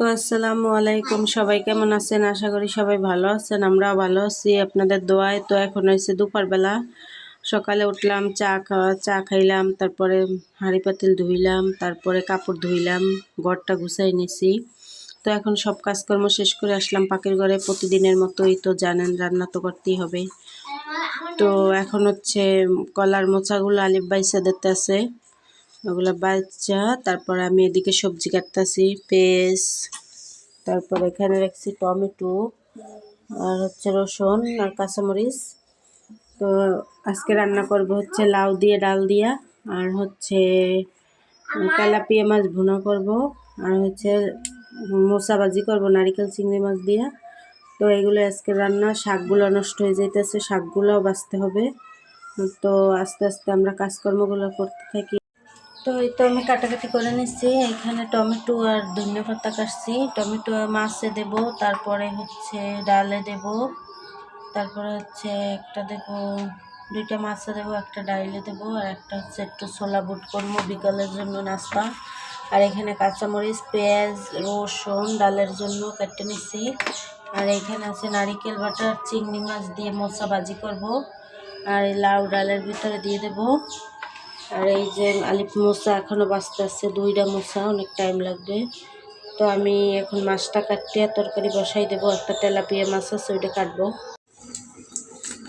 তো আসসালামু আলাইকুম, সবাই কেমন আছেন? আশা করি সবাই ভালো আছেন। আমরাও ভালো আছি আপনাদের দোয়ায়। তো এখন হয়েছে দুপুরবেলা। সকালে উঠলাম, চা খাইলাম, তারপরে হাঁড়ি পাতিল ধুইলাম, তারপরে কাপড় ধুইলাম, ঘরটা গুছাই নিছি। তো এখন সব কাজকর্ম শেষ করে আসলাম পাকের ঘরে। প্রতিদিনের মতোই তো জানেন, রান্না তো করতেই হবে। তো এখন হচ্ছে কলার মোচাগুলো আলিফ বাইসা দিতে আছে, ওগুলো বাচ্চা। তারপর আমি এদিকে সবজি কাটতেছি, পেঁয়াজ, তারপর এখানে রাখছি টমেটো, আর হচ্ছে রসুন আর কাঁচামরিচ। তো আজকে রান্না করব হচ্ছে লাউ দিয়ে ডাল দিয়া, আর হচ্ছে তেলাপিয়া মাছ ভুনা করব, আর হচ্ছে মোচা ভাজি করব নারিকেল চিংড়ি মাছ দিয়া। তো এগুলো আজকে রান্না। শাকগুলো নষ্ট হয়ে যাইতেছে, শাকগুলোও বাছতে হবে। তো আস্তে আস্তে আমরা কাজকর্মগুলো করতে থাকি। তো এই তো আমি কাটাকাটি করে নিচ্ছি। এখানে টমেটো আর ধনিয়া পাতা কাটছি। টমেটো মাছে দেব, তারপরে হচ্ছে ডালে দেব, তারপরে হচ্ছে একটা দেব, দুইটা মাছে দেব, একটা ডাইলে দেব, আর একটা হচ্ছে একটু ছোলা বুট করবো বিকালের জন্য নাস্তা। আর এখানে কাঁচামরিচ, পেঁয়াজ, রসুন ডালের জন্য কেটে নিচ্ছি। আর এখানে আছে নারিকেল বাটার, চিংড়ি মাছ দিয়ে মোচা ভাজি করব, আর এই লাউ ডালের ভিতরে দিয়ে দেব। আর এই যে আলিফ মোচা এখনও বাঁচতে আছে, দুইটা মোচা, অনেক টাইম লাগবে। তো আমি এখন মাছটা কাটিয়ে তরকারি বসাই দেবো। একটা তেলাপিয়া মাছ আছে, ওইটা কাটবো।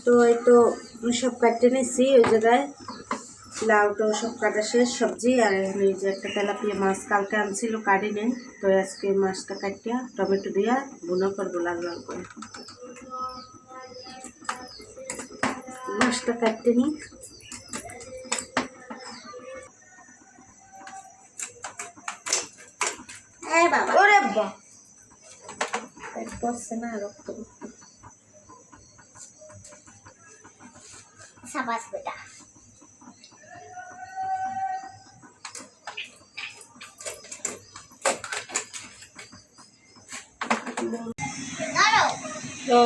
তো এই তো সব কাটিয়ে নিচ্ছি ওই জায়গায়, লাউটাও সব কাটা শেষ, সবজি। আর এখানে এই যে একটা তেলাপিয়া মাছ কালকে আনছিল, কাটি নেই। তো আজকে মাছটা কাটিয়া টমেটো দিয়া ভুনা করবো লাল লাল করে। মাছটা কাটতে নিই। ওরে বাবা, বসছে না রক্ত। সাবাস বেটা। তো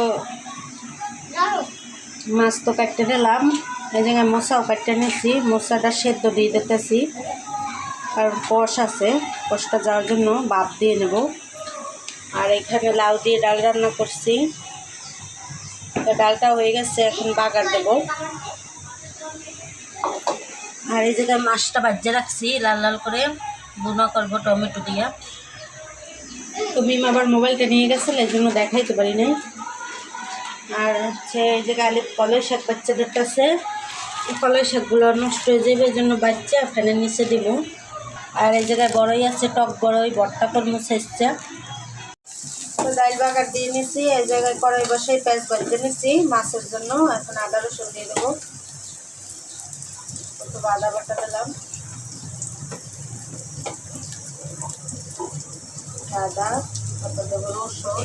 মাছ তো কাটতে দিলাম, এই জায়গায় মশাও কাটতে নিচ্ছি। মশাটা সেদ্ধ দিয়ে দিতেছি, কারণ কষ আছে, কষটা যাওয়ার জন্য ভাপ দিয়ে নেব। আর এখানে লাউ দিয়ে ডাল রান্না করছি। তো ডালটা হয়ে গেছে, এখন বাগার দেব। আর এই জায়গায় মাছটা ভাজিয়ে রাখছি লাল লাল করে, ভুনা করবো টমেটো দিয়া। তো মিম আবার মোবাইলটা নিয়ে গেছিল, এই জন্য দেখাইতে পারি নাই। আর হচ্ছে এই জায়গায় আলিফ কলই শাক বাচ্চা ধরতেছে, কলই শাকগুলো নষ্ট হয়ে যাবে, এই জন্য বাচ্চা ফ্যানের নিচে দিব। আর এই জায়গায় বড়ই আছে, টক বড়ই, ভর্তা করবো শেষটা। তো ডাল বাগার দিয়ে নিচ্ছি। এই জায়গায় কড়াই বসাই পেঁয়াজ ভাজতে নিচ্ছি মাছের জন্য। এখন আদা রসুন দিয়ে দেবো, একটু আদা বাটা দিলাম, আদা, তারপর দেবো রসুন,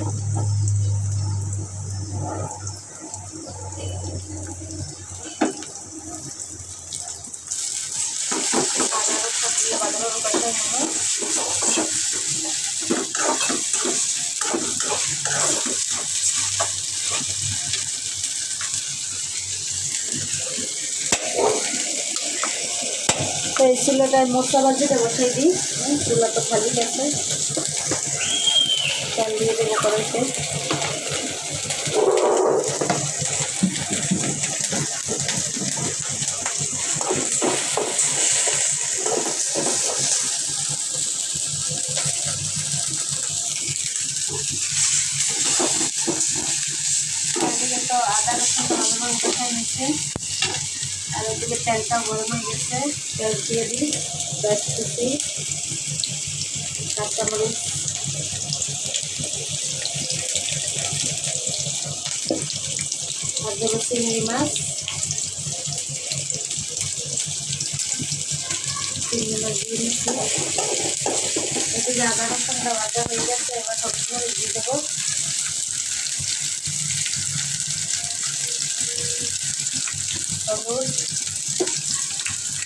আদা রসুন দিয়ে ভালোভাবে কষাই নেব। তো এই চুলাটায় মশলা ভাজিটা বসাই দিই। চুলা তো খালি গেছে, তেল দিয়ে দেবো কড়াইতে। এদিকে তো আদা রসুন ভালোভাবে কষাই নিচ্ছে, আর ওইদিকে তেলটা গরম হয়ে গেছে। তেল দিয়ে দিই, পেঁয়াজ কুচি, কাঁচামরিচ, আর দেবো চিংড়ি মাছ। চিংড়ি মাছ দিয়ে নিচ্ছি। এদিকে আদা রসুনটা ভাজা হয়ে গেছে, এবার সবসময় দিয়ে দেবো। হলুদ,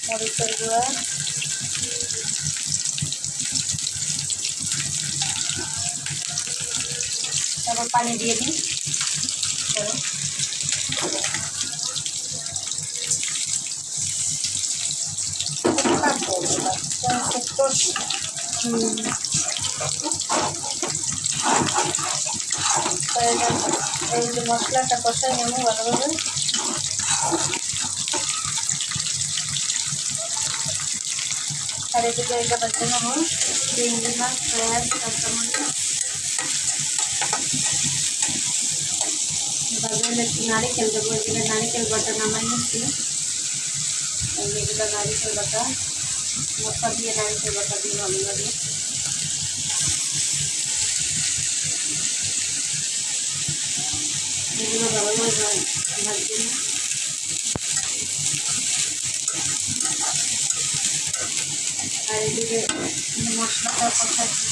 মরিচের গুঁড়া, তারপর পানি দিয়ে দিই। এই যে মশলাটা কষাই নেব ভালোভাবে। আর এদিকে এটা বাজে নেব চিংড়ি মাছ, পেঁয়াজ, কাঁচামরিচ বাজারে একটু নারিকেল দেবো। এদিকে নারিকেল বাটা নামাই নিচ্ছি। এগুলো নারিকেল বাটা মশলা দিয়ে নারিকেল বাটা দিয়ে ভালো লাগে। এগুলো ভালোভাবে ভাজছি। আর এদিকে মশলাটা কষাচ্ছি।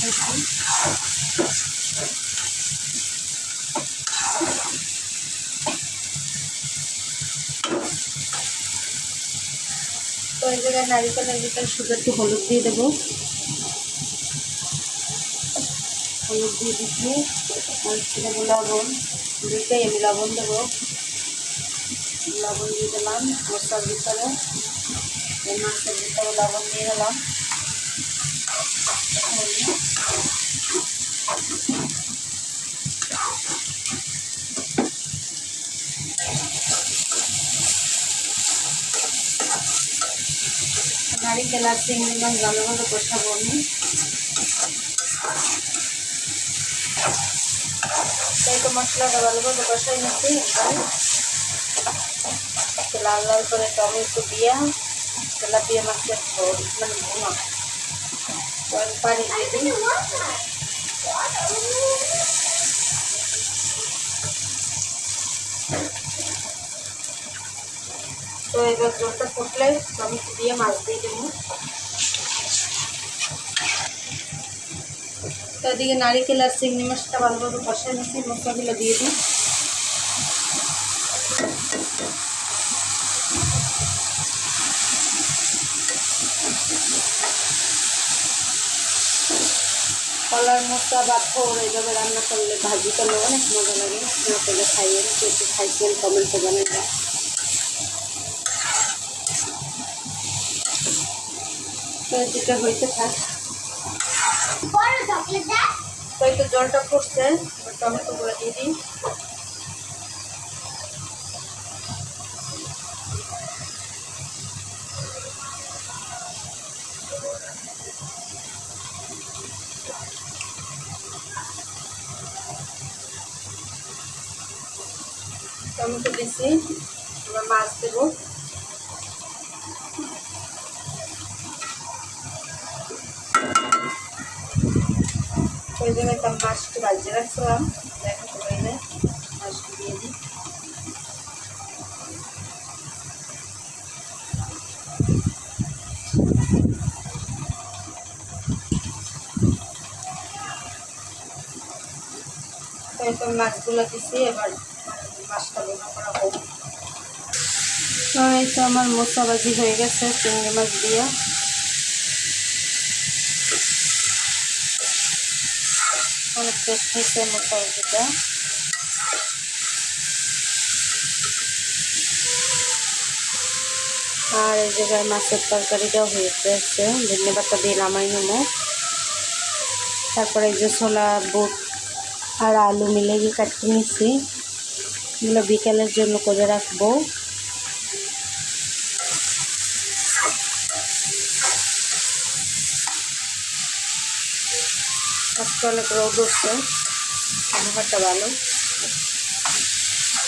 তো এই জায়গায় নারিকেলের ভিতরে শুধু একটু হলুদ দিয়ে দেবো। হলুদ দিয়ে দিচ্ছি আর দেবো লবণ। দুইটাই আমি লবণ দেবো। লবণ দিয়ে দিলাম মশলার ভিতরে, এই মাছের ভিতরে লবণ দিয়ে দিলাম। নারিকেল আর চিংড়ি মাছ ভালোভাবে কষাবো আমি। তাই তো মশলাটা ভালোভাবে কষাই নিচ্ছি। লাল লাল করে টমেটো দিয়া তেলাপিয়া মাছের মানে ভুনা পানি দিয়ে দিই। তো এবার জলটা ফুটলে টমেটো দিয়ে মাছ দিয়ে দেবো। তো এদিকে নারিকেল আর চিংড়ি মাছটা ভালোভাবে কষাই নিচ্ছি। মশলাগুলো দিয়ে দিই। কলার মশলা বা থোড় এইভাবে রান্না করলে ভাজি করলে অনেক মজা লাগে। আপনারা খাইয়ে একটু খাইছেন কমেন্টে জানাবেন। তো এদিকে হইতে থাক। তো একটু জলটা ফুটছে, টমেটোগুলো দিয়ে দিই। টমেটো দিচ্ছি, এবার মাছ দেবো। ওই জায়গায় একটা মাছটা ভাজিয়ে রাখছিলাম, দেখো সবাইলে মাছটা দিয়ে দিই। তো মাছগুলো দিচ্ছি, এবার মাছটা বোনা করা হোক। তো এই তো আমার মশলা ভাজি হয়ে গেছে চিংড়ি মাছ দিয়ে। অনেক টেস্ট হয়েছে মশলা ভাজিটা। আর এই জায়গায় মাছের তরকারিটাও হয়ে গেছে, ধন্যবাদটা দিয়ে নামাই নেবো। তারপরে এই যে ছোলা বুট আর আলু মিলে গিয়ে কাটতে নিচ্ছি, এগুলো বিকেলের জন্য করে রাখবো। আজকে অনেক রোদ উঠছে, আবহাওয়াটা ভালো,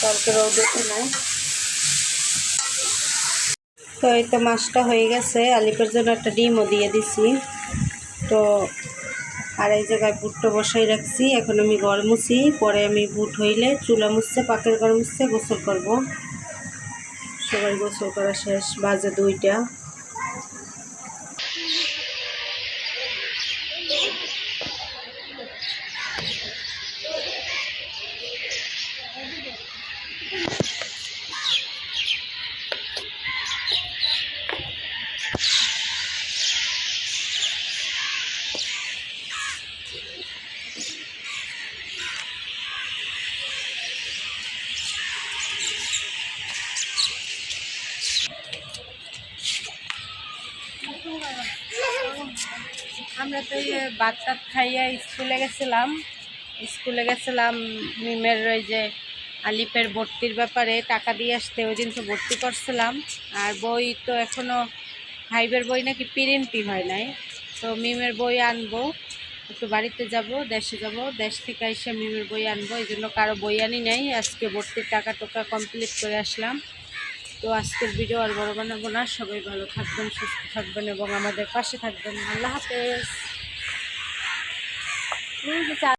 কালকে রোদ উঠে নাই। তো এই তো মাছটা হয়ে গেছে, আলিপের জন্য একটা ডিমও দিয়ে দিছি। তো আর এই জায়গায় বুটটা বসাই রাখছি, এখন আমি ঘর মুছি, পরে আমি বুট হইলে চুলা মুছছে পাকের ঘর মুছছে গোসল করব। সবাই গোসল করা শেষ, বাজে 2টা। আমরা তো ভাত টাত খাইয়া স্কুলে গেছিলাম মিমের ওই যে আলিপের ভর্তির ব্যাপারে টাকা দিয়ে আসতে, ওই দিন তো ভর্তি করছিলাম। আর বই তো এখনও 5-এর বই নাকি প্রিন্টই হয় নাই, তো মিমের বই আনবো, একটু বাড়িতে যাব, দেশে যাব, দেশ থেকে এসে মিমের বই আনবো, এই জন্য কারো বই আনি নাই। আজকে ভর্তির টাকা টোকা কমপ্লিট করে আসলাম। তো আজকের ভিডিও আর বড় বানাবো না, সবাই ভালো থাকবেন, সুস্থ থাকবেন এবং আমাদের পাশে থাকবেন। আল্লাহ হাফেজ।